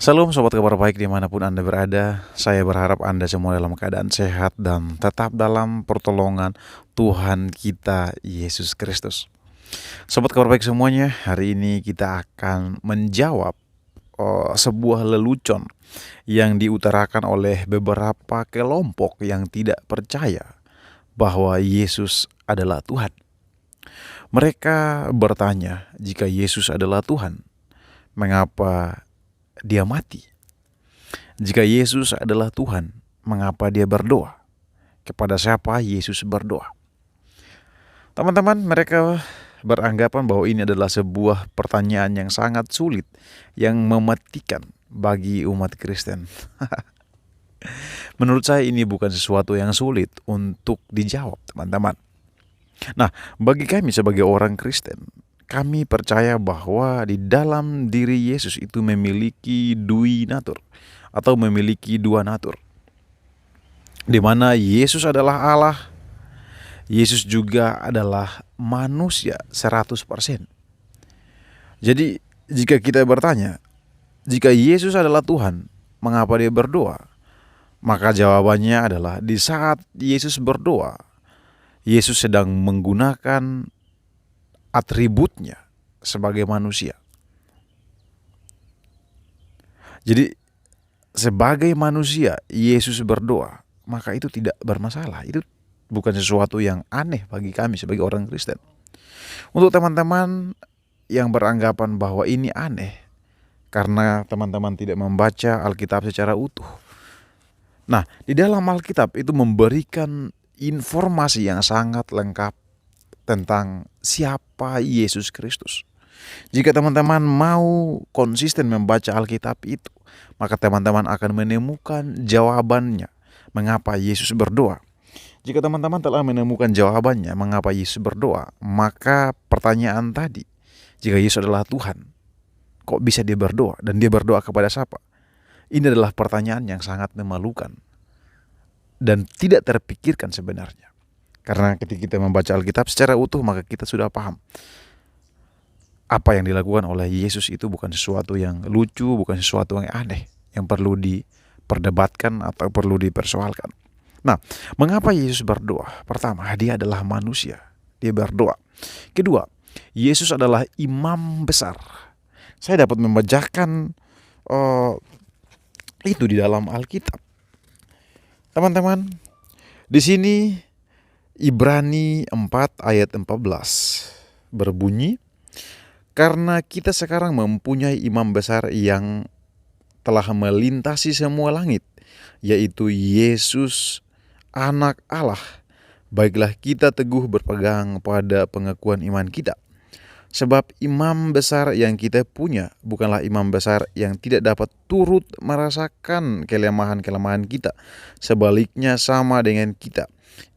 Salam sobat kabar baik dimanapun Anda berada. Saya berharap Anda semua dalam keadaan sehat dan tetap dalam pertolongan Tuhan kita Yesus Kristus. Sobat kabar baik semuanya, hari ini kita akan menjawab sebuah lelucon yang diutarakan oleh beberapa kelompok yang tidak percaya bahwa Yesus adalah Tuhan. Mereka bertanya, jika Yesus adalah Tuhan, mengapa dia mati? Jika Yesus adalah Tuhan, mengapa dia berdoa? Kepada siapa Yesus berdoa? Teman-teman, mereka beranggapan bahwa ini adalah sebuah pertanyaan yang sangat sulit, yang mematikan bagi umat Kristen. Menurut saya ini bukan sesuatu yang sulit untuk dijawab, teman-teman. Nah, bagi kami sebagai orang Kristen, kami percaya bahwa di dalam diri Yesus itu memiliki dui natur atau memiliki dua natur, di mana Yesus adalah Allah, Yesus juga adalah manusia 100%. Jadi jika kita bertanya, jika Yesus adalah Tuhan, mengapa dia berdoa? Maka jawabannya adalah di saat Yesus berdoa, Yesus sedang menggunakan atributnya sebagai manusia. Jadi sebagai manusia Yesus berdoa, maka itu tidak bermasalah. Itu bukan sesuatu yang aneh bagi kami sebagai orang Kristen. Untuk teman-teman yang beranggapan bahwa ini aneh karena teman-teman tidak membaca Alkitab secara utuh. Nah, di dalam Alkitab itu memberikan informasi yang sangat lengkap tentang siapa Yesus Kristus. Jika teman-teman mau konsisten membaca Alkitab itu, maka teman-teman akan menemukan jawabannya mengapa Yesus berdoa. Jika teman-teman telah menemukan jawabannya mengapa Yesus berdoa, maka pertanyaan tadi, jika Yesus adalah Tuhan, kok bisa dia berdoa? Dan dia berdoa kepada siapa? Ini adalah pertanyaan yang sangat memalukan dan tidak terpikirkan sebenarnya. Karena ketika kita membaca Alkitab secara utuh, maka kita sudah paham apa yang dilakukan oleh Yesus itu bukan sesuatu yang lucu, bukan sesuatu yang aneh, yang perlu diperdebatkan atau perlu dipersoalkan. Nah, mengapa Yesus berdoa? Pertama, dia adalah manusia, dia berdoa. Kedua, Yesus adalah imam besar. Saya dapat membacakan itu di dalam Alkitab. Teman-teman, di sini Ibrani 4 ayat 14 berbunyi, karena kita sekarang mempunyai imam besar yang telah melintasi semua langit, yaitu Yesus Anak Allah. Baiklah kita teguh berpegang pada pengakuan iman kita. Sebab imam besar yang kita punya bukanlah imam besar yang tidak dapat turut merasakan kelemahan-kelemahan kita. Sebaliknya sama dengan kita.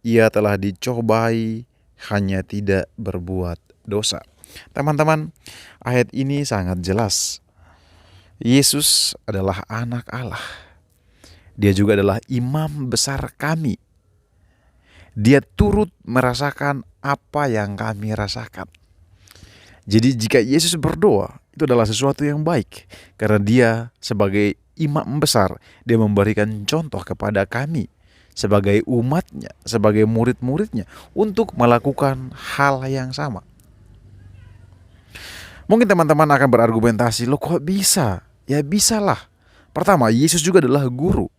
Ia telah dicobai, hanya tidak berbuat dosa. Teman-teman, ayat ini sangat jelas. Yesus adalah anak Allah. Dia juga adalah imam besar kami. Dia turut merasakan apa yang kami rasakan. Jadi jika Yesus berdoa, itu adalah sesuatu yang baik. Karena dia sebagai imam besar, dia memberikan contoh kepada kami sebagai umatnya, sebagai murid-muridnya untuk melakukan hal yang sama. Mungkin teman-teman akan berargumentasi, loh kok bisa? Ya bisalah. Pertama, Yesus juga adalah guru.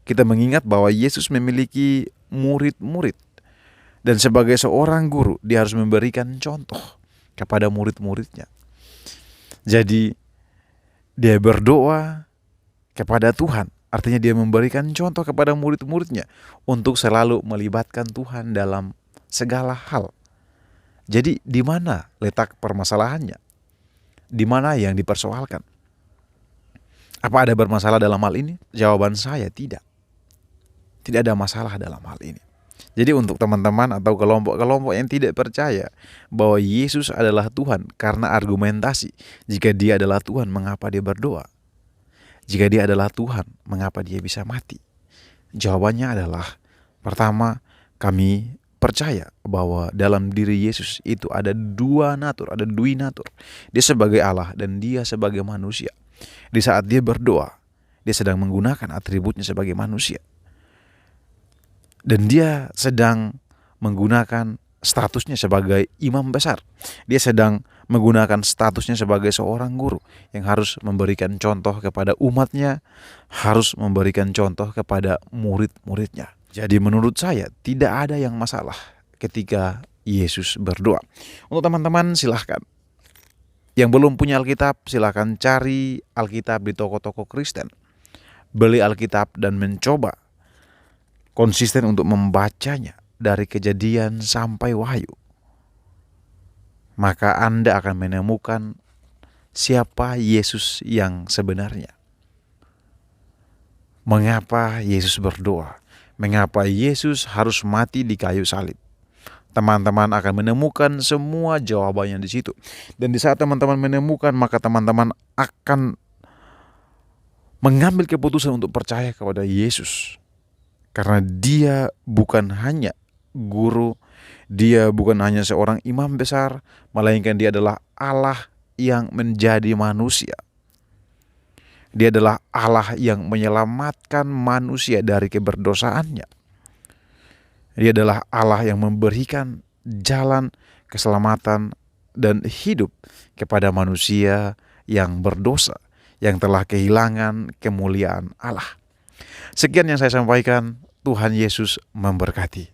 Kita mengingat bahwa Yesus memiliki murid-murid. Dan sebagai seorang guru, dia harus memberikan contoh kepada murid-muridnya. Jadi dia berdoa kepada Tuhan, artinya dia memberikan contoh kepada murid-muridnya untuk selalu melibatkan Tuhan dalam segala hal. Jadi di mana letak permasalahannya? Di mana yang dipersoalkan? Apa ada bermasalah dalam hal ini? Jawaban saya tidak. Tidak ada masalah dalam hal ini. Jadi untuk teman-teman atau kelompok-kelompok yang tidak percaya bahwa Yesus adalah Tuhan karena argumentasi, jika dia adalah Tuhan, mengapa dia berdoa? Jika dia adalah Tuhan, mengapa dia bisa mati? Jawabannya adalah, pertama, kami percaya bahwa dalam diri Yesus itu ada dua natur, ada dui natur. Dia sebagai Allah dan dia sebagai manusia. Di saat dia berdoa, dia sedang menggunakan atributnya sebagai manusia. Dan dia sedang menggunakan statusnya sebagai imam besar. Dia sedang menggunakan statusnya sebagai seorang guru yang harus memberikan contoh kepada umatnya, harus memberikan contoh kepada murid-muridnya. Jadi menurut saya tidak ada yang masalah ketika Yesus berdoa. Untuk teman-teman silahkan. Yang belum punya Alkitab, silahkan cari Alkitab di toko-toko Kristen. Beli Alkitab dan mencoba konsisten untuk membacanya dari Kejadian sampai Wahyu. Maka Anda akan menemukan siapa Yesus yang sebenarnya. Mengapa Yesus berdoa? Mengapa Yesus harus mati di kayu salib? Teman-teman akan menemukan semua jawabannya di situ. Dan di saat teman-teman menemukan, maka teman-teman akan mengambil keputusan untuk percaya kepada Yesus. Karena dia bukan hanya guru, dia bukan hanya seorang imam besar, melainkan dia adalah Allah yang menjadi manusia. Dia adalah Allah yang menyelamatkan manusia dari keberdosaannya. Dia adalah Allah yang memberikan jalan keselamatan dan hidup kepada manusia yang berdosa, yang telah kehilangan kemuliaan Allah. Sekian yang saya sampaikan. Tuhan Yesus memberkati.